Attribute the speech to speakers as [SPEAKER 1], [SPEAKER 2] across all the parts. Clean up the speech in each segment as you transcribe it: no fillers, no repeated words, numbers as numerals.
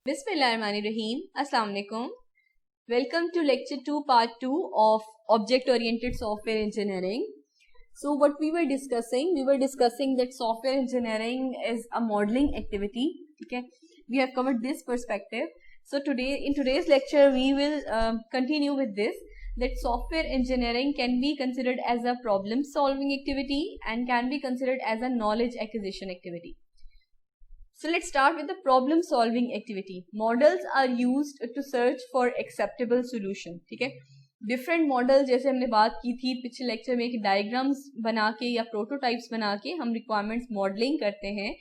[SPEAKER 1] Bismillahirrahmanirrahim. Assalamu alaikum. Welcome to lecture 2 part 2 of object oriented software engineering. So what we were discussing that software engineering is a modeling activity. Okay, we have covered this perspective. So in today's lecture we will continue with this, that software engineering can be considered as a problem solving activity and can be considered as a knowledge acquisition activity. So let's start with the problem solving activity. Models are used to search for acceptable solution. ठीक है, different model जैसे हमने बात की थी पिछले lecture में कि डायग्राम्स बना के या प्रोटोटाइप्स बना के हम रिक्वायरमेंट्स मॉडलिंग करते हैं.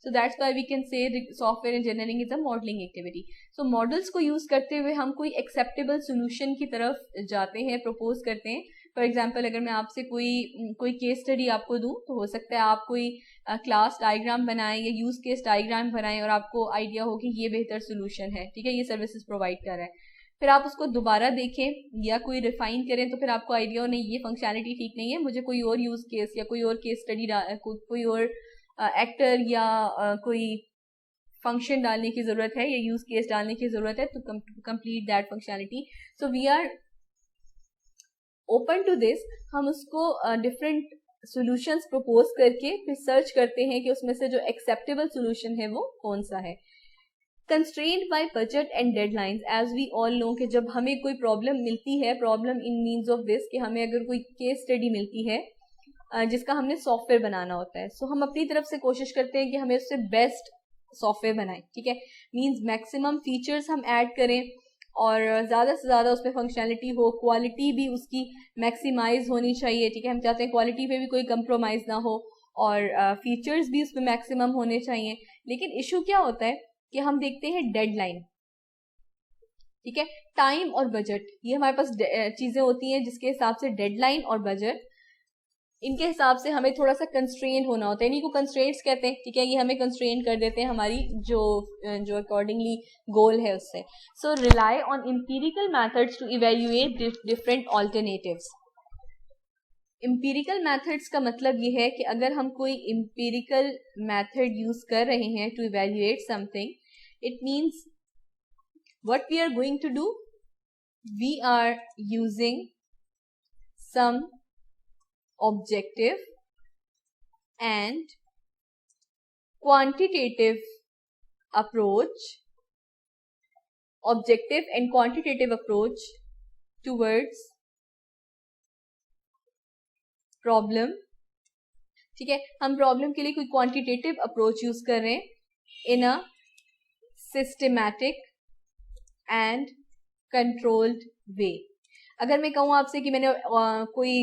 [SPEAKER 1] So that's why we can say software engineering is a modelling activity. So models को यूज करते हुए हम कोई एक्सेप्टेबल सोल्यूशन की तरफ जाते हैं, प्रपोज करते हैं. फॉर एग्जाम्पल अगर मैं आपसे कोई केस स्टडी आपको दूं तो हो सकता है आप कोई क्लास डायग्राम बनाएं या यूज केस डायग्राम बनाएं और आपको आइडिया हो कि ये बेहतर सोल्यूशन है, ठीक है, ये सर्विसेज प्रोवाइड कर रहा है. फिर आप उसको दोबारा देखें या कोई रिफाइन करें तो फिर आपको आइडिया हो नहीं ये फंक्शनैलिटी ठीक नहीं है, मुझे कोई और यूज केस या कोई और केस स्टडी कोई और एक्टर या कोई फंक्शन डालने की जरूरत है या यूज केस डालने की जरूरत है to complete that functionality. So we are open to this. हम उसको डिफरेंट सॉल्यूशंस प्रपोज करके फिर सर्च करते हैं कि उसमें से जो एक्सेप्टेबल सॉल्यूशन है वो कौन सा है. Constrained by budget and deadlines, as we all know कि जब हमें कोई प्रॉब्लम मिलती है, problem in means of this कि हमें अगर कोई केस स्टडी मिलती है जिसका हमने सॉफ्टवेयर बनाना होता है, सो हम अपनी तरफ से कोशिश करते हैं कि हमें उससे बेस्ट सॉफ्टवेयर बनाएं. ठीक है, मीन्स मैक्सिमम फीचर्स हम ऐड करें और ज़्यादा से ज़्यादा उसमें फंक्शनैलिटी हो, क्वालिटी भी उसकी मैक्सिमाइज होनी चाहिए. ठीक है, हम चाहते हैं क्वालिटी पे भी कोई कंप्रोमाइज़ ना हो और फीचर्स भी उसमें मैक्सिमम होने चाहिए. लेकिन इशू क्या होता है कि हम देखते हैं डेडलाइन. ठीक है, टाइम और बजट, ये हमारे पास चीज़ें होती हैं जिसके हिसाब से डेडलाइन और बजट, इनके हिसाब से हमें थोड़ा सा कंस्ट्रेन होना होता है. इन्हीं को कंस्ट्रेंट्स कहते हैं. ठीक है, ये हमें कंस्ट्रेन कर देते हैं हमारी जो अकॉर्डिंगली गोल है उससे. So rely on empirical methods to evaluate different alternatives. Empirical methods का मतलब ये है कि अगर हम कोई एम्पिरिकल मेथड यूज कर रहे हैं to evaluate something, it means what we are going to do, we are using some objective and quantitative approach towards problem. ठीक है, हम प्रॉब्लम के लिए कोई क्वांटिटेटिव अप्रोच यूज कर रहे हैं in a systematic and controlled way. अगर मैं कहूँ आपसे कि मैंने कोई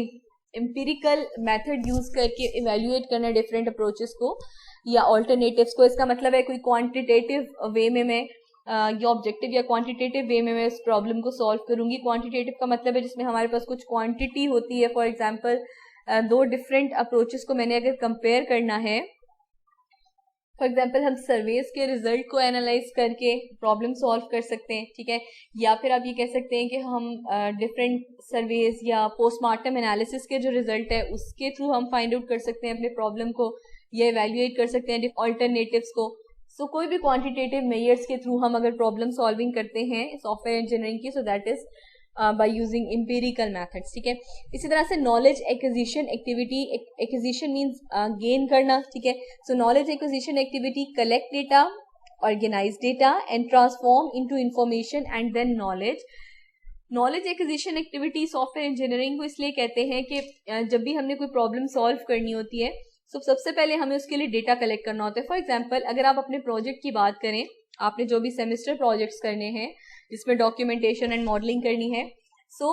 [SPEAKER 1] एम्पिरिकल मेथड यूज करके इवेल्युएट करना है डिफरेंट अप्रोचेस को या ऑल्टरनेटिव्स को, इसका मतलब है कोई क्वांटिटेटिव वे में मैं या ऑब्जेक्टिव या क्वांटिटेटिव वे में मैं इस प्रॉब्लम को सॉल्व करूंगी. क्वांटिटेटिव का मतलब है जिसमें हमारे पास कुछ क्वांटिटी होती है. फॉर एग्जांपल दो डिफरेंट अप्रोचेस को मैंने अगर कंपेयर करना है, फॉर एग्जाम्पल हम सर्वेज के रिजल्ट को एनालाइज करके प्रॉब्लम सॉल्व कर सकते हैं. ठीक है, या फिर आप ये कह सकते हैं कि हम डिफरेंट सर्वेज या पोस्टमार्टम एनालिसिस के जो रिजल्ट है उसके थ्रू हम फाइंड आउट कर सकते हैं अपने प्रॉब्लम को या इवेल्युएट कर सकते हैं ऑल्टरनेटिव्स को. सो कोई भी क्वांटिटेटिव मेजर्स के थ्रू हम अगर प्रॉब्लम सॉल्विंग करते हैं सॉफ्टवेयर इंजीनियरिंग की, so that is by using empirical methods. ठीक है, इसी तरह से knowledge acquisition activity, acquisition means gain करना. ठीक है, so knowledge acquisition activity collect data, organise data and transform into information and then knowledge. Knowledge acquisition activity software engineering को इसलिए कहते हैं कि जब भी हमने कोई प्रॉब्लम सॉल्व करनी होती है तो सबसे पहले हमें उसके लिए डेटा कलेक्ट करना होता है. फॉर एग्जाम्पल अगर आप अपने प्रोजेक्ट की बात करें, आपने जो भी सेमेस्टर प्रोजेक्ट्स करने हैं जिसमें डॉक्यूमेंटेशन एंड मॉडलिंग करनी है, सो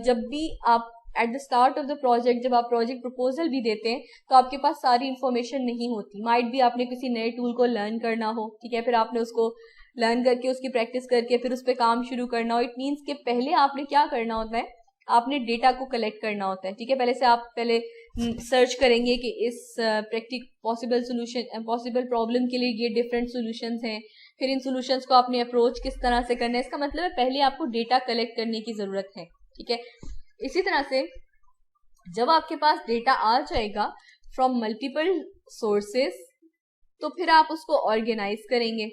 [SPEAKER 1] जब भी आप at the start of the project जब आप प्रोजेक्ट प्रपोजल भी देते हैं तो आपके पास सारी इन्फॉर्मेशन नहीं होती. माइट भी आपने किसी नए टूल को लर्न करना हो. ठीक है, फिर आपने उसको लर्न करके उसकी प्रैक्टिस करके फिर उस पर काम शुरू करना हो. इट मीन्स कि पहले आपने क्या करना होता है, आपने डेटा को कलेक्ट करना होता है. ठीक है, पहले से आप पहले सर्च करेंगे कि इस पॉसिबल प्रॉब्लम के लिए ये डिफरेंट सॉल्यूशंस हैं, फिर इन सॉल्यूशंस को आपने अप्रोच किस तरह से करना है. इसका मतलब है पहले आपको डेटा कलेक्ट करने की जरूरत है. ठीक है, इसी तरह से जब आपके पास डेटा आ जाएगा फ्रॉम मल्टीपल सोर्सेस तो फिर आप उसको ऑर्गेनाइज करेंगे.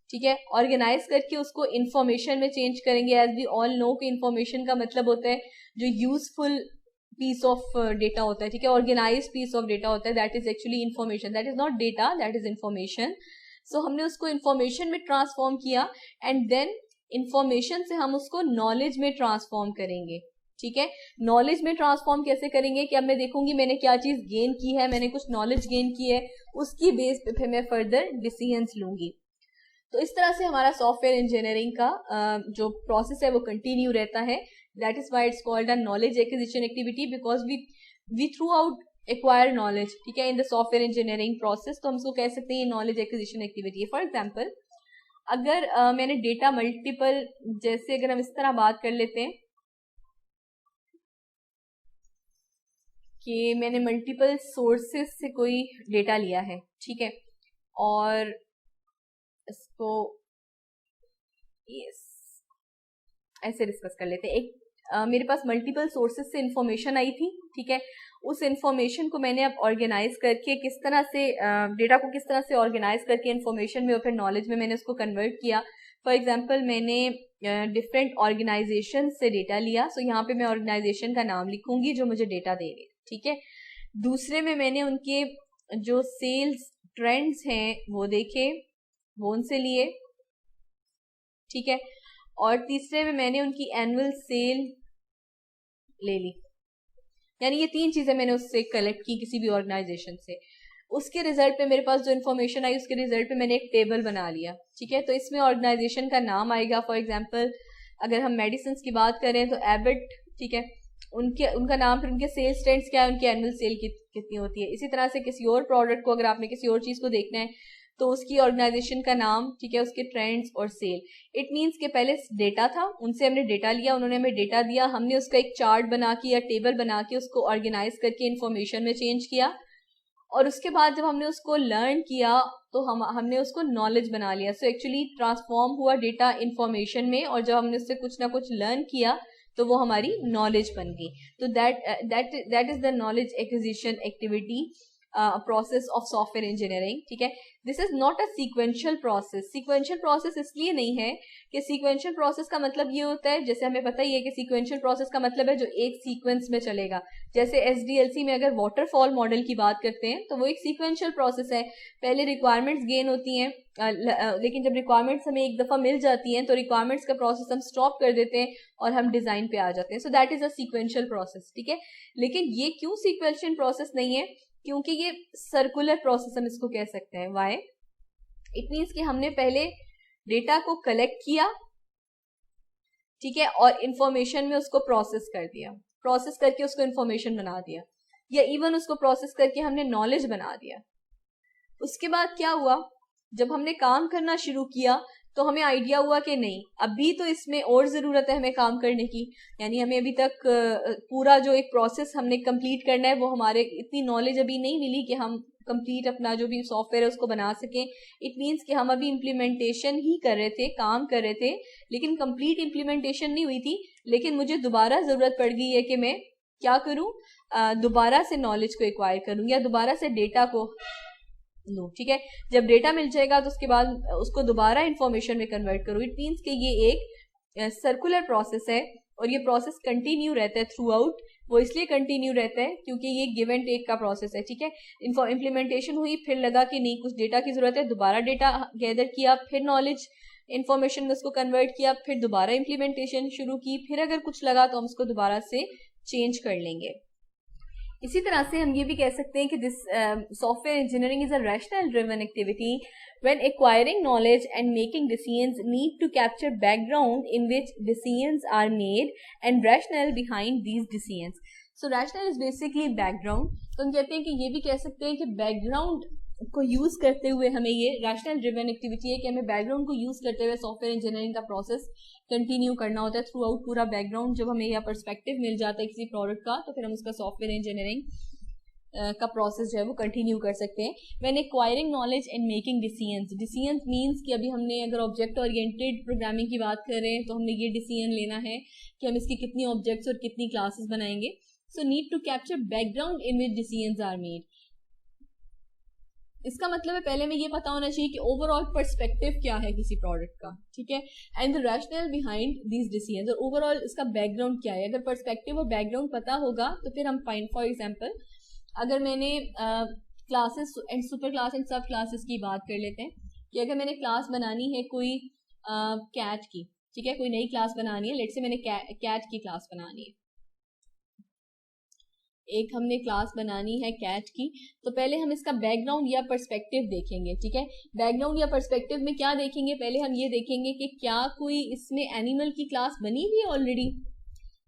[SPEAKER 1] ठीक है, ऑर्गेनाइज करके उसको इंफॉर्मेशन में चेंज करेंगे। एज वी ऑल नो कि इंफॉर्मेशन का मतलब होता है जो यूजफुल पीस ऑफ डेटा होता है, ठीक है, ऑर्गेनाइज पीस ऑफ डेटा होता है, that is actually information, that is not data, that is information. So हमने उसको इंफॉर्मेशन में ट्रांसफॉर्म किया एंड देन इंफॉर्मेशन से हम उसको नॉलेज में ट्रांसफॉर्म करेंगे, ठीक है। नॉलेज में ट्रांसफॉर्म कैसे करेंगे कि अब मैं देखूंगी मैंने क्या चीज गेन की है, मैंने कुछ नॉलेज गेन की है, उसकी बेस पे फिर मैं फर्दर डिसीजंस लूंगी। तो इस तरह से हमारा सॉफ्टवेयर इंजीनियरिंग का जो प्रोसेस है वो कंटिन्यू रहता है। That is why it's called a knowledge acquisition activity, because we throughout acquire knowledge, ठीक है, in the software engineering process. तो हम उसको कह सकते हैं नॉलेज एक्विजिशन एक्टिविटी है। फॉर एग्जाम्पल, अगर मैंने डेटा मल्टीपल, जैसे अगर हम इस तरह बात कर लेते हैं कि मैंने मल्टीपल सोर्सेस से कोई डेटा लिया है, ठीक है, और इसको यस ऐसे डिस्कस कर लेते हैं। एक मेरे पास मल्टीपल सोर्सेस से इंफॉर्मेशन आई थी, ठीक है, उस इंफॉर्मेशन को मैंने अब ऑर्गेनाइज करके किस तरह से डेटा को किस तरह से ऑर्गेनाइज करके इंफॉर्मेशन में और फिर नॉलेज में मैंने उसको कन्वर्ट किया। फॉर एग्जांपल, मैंने डिफरेंट ऑर्गेनाइजेशन से डेटा लिया, सो यहाँ पे मैं ऑर्गेनाइजेशन का नाम लिखूंगी जो मुझे डेटा दे रही, ठीक है। दूसरे में मैंने उनके जो सेल्स ट्रेंड्स हैं वो देखे, वो उनसे लिए, ठीक है, और तीसरे में मैंने उनकी एनुअल सेल ले ली। यानी ये तीन चीजें मैंने उससे कलेक्ट की किसी भी ऑर्गेनाइजेशन से। उसके रिजल्ट पे मेरे पास जो इन्फॉर्मेशन आई उसके रिजल्ट पे मैंने एक टेबल बना लिया, ठीक है। तो इसमें ऑर्गेनाइजेशन का नाम आएगा। फॉर एग्जांपल, अगर हम मेडिसिन की बात करें तो एबट, ठीक है, उनका नाम, फिर उनके सेल्स ट्रेंड्स क्या है, उनकी एनुअल सेल कितनी होती है। इसी तरह से किसी और प्रोडक्ट को अगर आपने किसी और चीज को देखना है तो उसकी ऑर्गेनाइजेशन का नाम, ठीक है, उसके ट्रेंड्स और सेल। इट मीन्स के पहले डेटा था, उनसे हमने डेटा लिया, उन्होंने हमें डेटा दिया, हमने उसका एक चार्ट बना के या टेबल बना के उसको ऑर्गेनाइज करके इंफॉर्मेशन में चेंज किया, और उसके बाद जब हमने उसको लर्न किया तो हमने उसको नॉलेज बना लिया। सो एक्चुअली ट्रांसफॉर्म हुआ डेटा इंफॉर्मेशन में, और जब हमने उससे कुछ ना कुछ लर्न किया तो वो हमारी नॉलेज बन गई। तो that is the knowledge acquisition activity process of software engineering, ठीक है। This is not a sequential process. Sequential process इसलिए नहीं है कि सीक्वेंशियल प्रोसेस का मतलब ये होता है, जैसे हमें पता ही है कि सीक्वेंशियल प्रोसेस का मतलब है जो एक सीक्वेंस में चलेगा। जैसे एसडीएलसी में अगर वाटरफॉल मॉडल की बात करते हैं तो वो एक सीक्वेंशियल प्रोसेस है। पहले रिक्वायरमेंट्स गेन होती हैं, लेकिन जब रिक्वायरमेंट्स हमें एक दफा मिल जाती हैं तो रिक्वायरमेंट्स का प्रोसेस हम स्टॉप कर देते हैं और हम डिजाइन पे आ जाते हैं। सो that is a sequential process, ठीक है। लेकिन ये क्यों सीक्वेंशियल प्रोसेस नहीं है? क्योंकि ये सर्कुलर प्रोसेस हम इसको कह सकते हैं। वाई? इट मीन्स कि हमने पहले डेटा को कलेक्ट किया, ठीक है, और इंफॉर्मेशन में उसको प्रोसेस कर दिया, प्रोसेस करके उसको इंफॉर्मेशन बना दिया, या इवन उसको प्रोसेस करके हमने नॉलेज बना दिया। उसके बाद क्या हुआ, जब हमने काम करना शुरू किया तो हमें आइडिया हुआ कि नहीं, अभी तो इसमें और जरूरत है हमें काम करने की। यानी हमें अभी तक पूरा जो एक प्रोसेस हमने कंप्लीट करना है वो हमारे इतनी नॉलेज अभी नहीं मिली कि हम कंप्लीट अपना जो भी सॉफ्टवेयर है उसको बना सकें। इट मीन्स कि हम अभी इम्प्लीमेंटेशन ही कर रहे थे, काम कर रहे थे, लेकिन कंप्लीट इम्प्लीमेंटेशन नहीं हुई थी। लेकिन मुझे दोबारा जरूरत पड़ गई है कि मैं क्या करूं, दोबारा से नॉलेज को एक्वायर करूं या दोबारा से डेटा को लूं, ठीक है। जब डेटा मिल जाएगा तो उसके बाद उसको दोबारा इंफॉर्मेशन में कन्वर्ट करूं। इट मीन्स कि ये एक सर्कुलर प्रोसेस है और ये प्रोसेस कंटिन्यू रहता है थ्रू आउट। वो इसलिए कंटिन्यू रहता है क्योंकि ये गिव एंड टेक का प्रोसेस है, ठीक है। इम्प्लीमेंटेशन हुई, फिर लगा कि नहीं कुछ डेटा की जरूरत है, दोबारा डेटा गैदर किया, फिर नॉलेज इन्फॉर्मेशन में उसको कन्वर्ट किया, फिर दोबारा इम्प्लीमेंटेशन शुरू की, फिर अगर कुछ लगा तो हम उसको दोबारा से चेंज कर लेंगे। इसी तरह से हम ये भी कह सकते हैं कि this software engineering is a rational driven activity when acquiring knowledge and making decisions need to capture background in which decisions are made and rationale behind these decisions. So rationale is basically background. तो हम कहते हैं कि ये भी कह सकते हैं कि बैकग्राउंड को यूज करते हुए हमें ये रैशनल ड्रिवन एक्टिविटी है कि हमें बैकग्राउंड को यूज करते हुए सॉफ्टवेयर इंजीनियरिंग का प्रोसेस कंटिन्यू करना होता है थ्रू आउट पूरा बैकग्राउंड। जब हमें यह पर्सपेक्टिव मिल जाता है किसी प्रोडक्ट का तो फिर हम उसका सॉफ्टवेयर इंजीनियरिंग का प्रोसेस जो है वो कंटिन्यू कर सकते हैं। When acquiring knowledge and making decisions, decisions means कि अभी हमने अगर ऑब्जेक्ट ओरिएंटेड प्रोग्रामिंग की बात करें तो हमने ये डिसीजन लेना है कि हम इसकी कितनी ऑब्जेक्ट्स और कितनी क्लासेस बनाएंगे। So need to capture background in which decisions are made. इसका मतलब है पहले हमें ये पता होना चाहिए कि ओवरऑल पर्सपेक्टिव क्या है किसी प्रोडक्ट का, ठीक है, and the rational behind these decisions, और ओवरऑल इसका बैकग्राउंड क्या है। अगर पर्सपेक्टिव और बैकग्राउंड पता होगा तो फिर हम फाइन, फॉर एग्जांपल अगर मैंने classes and super class and सब क्लासेस की बात कर लेते हैं कि अगर मैंने क्लास बनानी है कोई कैट की, ठीक है, कोई नई क्लास बनानी है, लेट से मैंने कैट की क्लास बनानी है, एक हमने क्लास बनानी है कैट की, तो पहले हम इसका बैकग्राउंड या पर्सपेक्टिव देखेंगे, ठीक है। बैकग्राउंड या पर्सपेक्टिव में क्या देखेंगे, पहले हम ये देखेंगे कि क्या कोई इसमें एनिमल की क्लास बनी हुई है ऑलरेडी।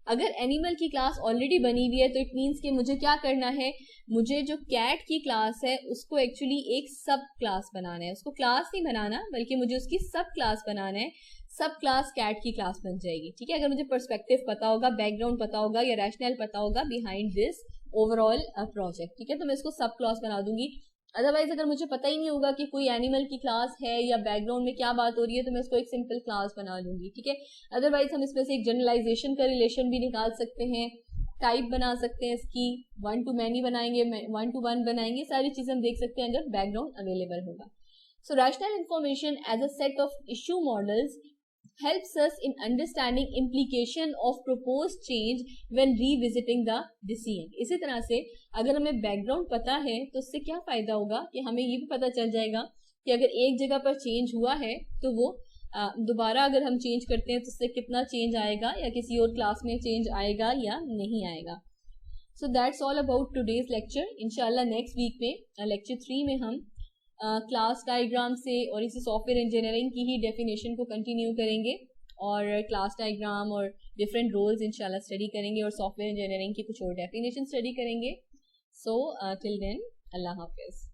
[SPEAKER 1] अगर एनिमल की क्लास ऑलरेडी बनी हुई है तो इट मीन्स कि मुझे क्या करना है, मुझे जो कैट की क्लास है उसको एक्चुअली एक सब क्लास बनाना है, उसको क्लास नहीं बनाना बल्कि मुझे उसकी सब क्लास बनाना है, सब क्लास कैट की क्लास बन जाएगी, ठीक है। अगर मुझे पर्सपेक्टिव पता होगा, बैकग्राउंड पता होगा या रैशनल पता होगा बिहाइंड दिस ओवरऑल प्रोजेक्ट, ठीक है, तो मैं इसको सब क्लास बना दूंगी। अदरवाइज अगर मुझे पता ही नहीं होगा कि कोई एनिमल की क्लास है या बैकग्राउंड में क्या बात हो रही है तो मैं इसको एक सिंपल क्लास बना लूंगी, ठीक है। अदरवाइज हम इसमें से एक जनरलाइजेशन का रिलेशन भी निकाल सकते हैं, टाइप बना सकते हैं इसकी, वन टू मैनी बनाएंगे, वन टू वन बनाएंगे, सारी चीजें हम देख सकते हैं अगर बैकग्राउंड अवेलेबल होगा। So rational information as a set of issue models helps us in understanding implication of proposed change when revisiting the decision। इसी तरह से अगर हमें बैकग्राउंड पता है तो उससे क्या फायदा होगा कि हमें ये भी पता चल जाएगा कि अगर एक जगह पर चेंज हुआ है तो वो दोबारा अगर हम चेंज करते हैं तो उससे कितना चेंज आएगा या किसी और क्लास में चेंज आएगा या नहीं आएगा। So that's all about today's lecture. इंशाल्लाह नेक्स्ट वीक में लेक्चर 3 में हम क्लास डायग्राम से और इसी सॉफ्टवेयर इंजीनियरिंग की ही डेफिनेशन को कंटिन्यू करेंगे और क्लास डायग्राम और डिफरेंट रोल्स इंशाल्लाह स्टडी करेंगे और सॉफ्टवेयर इंजीनियरिंग की कुछ और डेफिनेशन स्टडी करेंगे। सो टिल देन अल्लाह हाफिज़।